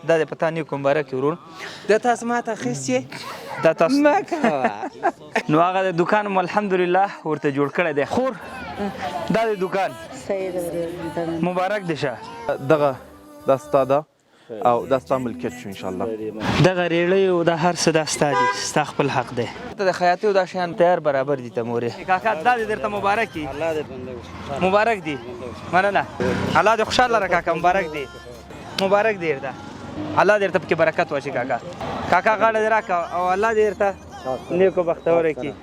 دا د پتا نیکو مبارک ورور دا تاسو ماته اخیستې دا تاسو مه کوه نو هغه د دکان مو الحمدلله ورته جوړ کړی دی خور دا د دکان مبارک دی شه دغه دا ستا ده او دا ستا ملکیت شو انشاءالله دغه ریړۍ او دا هر څه دا ستا دي ستا خپل حق دی ته د خیاطۍ او دا شیان تیار برابر دي ته مورې کاکا دا دې درته مبارک وي مبارک دی مننه الله دې خوشحاله لره کاکا مبارک دی مبارک دی درته الله دې درته پکې برکت واچي کاکا کاکا غاړه دې راکړه او الله دې درته نیکو بختوره کړي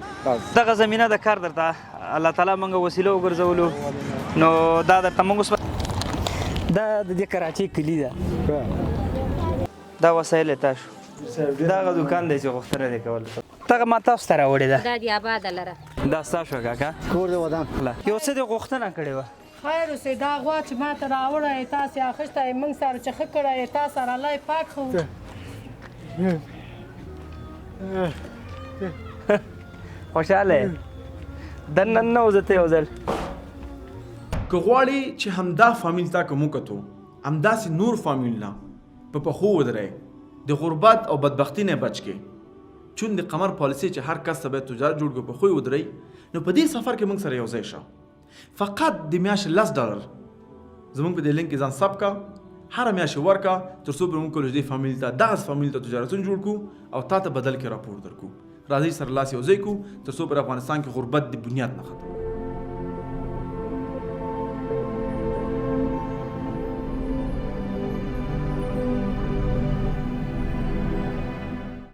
دغه زمینه د کار درته الله تعالی موږ وسیله وګرځولو نو دا درته موږ دا د دې کراچۍ کلي ده دا وسایل یې تا شو دغه دوکان دی چې غوښتنه دې کوله دغه ما تاسو ته راوړې ده دا دې اباده لره دا ستا شوه کاکا کور د ودان یو څه دې غوښتنه کړې وه خیر اوسې دا غوا چې ما ته راوړی یې تاسې اخیستی یې موږ سره چې ښه کړی یې تا سره الله یې پاک ښه خوشحاله یې دننه نه وځه ته یو ځل که غواړې چې همدا فامیل تا که موکتو همداسې نور فامیلونه په پښو ودرئ د غربت او بدبختي نه بچ کې چون د قمر پالیسي چې هر کس ته باید تجارت جوړ کړو په پښو ودرئ نو په دې سفر کې موږ سره یو ځای شه فقط د میاشتې $10 زموږ په دې لینک کې ځان ثبت کړه هره میاشت ورکړه تر څو به موږ کولای دې فامیل ته دغه فامیل ته تجارتونه جوړ کړو او تا ته بدل کې راپور درکړو راځئ سره لاس یو ځای کړو تر څو پر افغانستان کې غربت د بنیاد نه ختم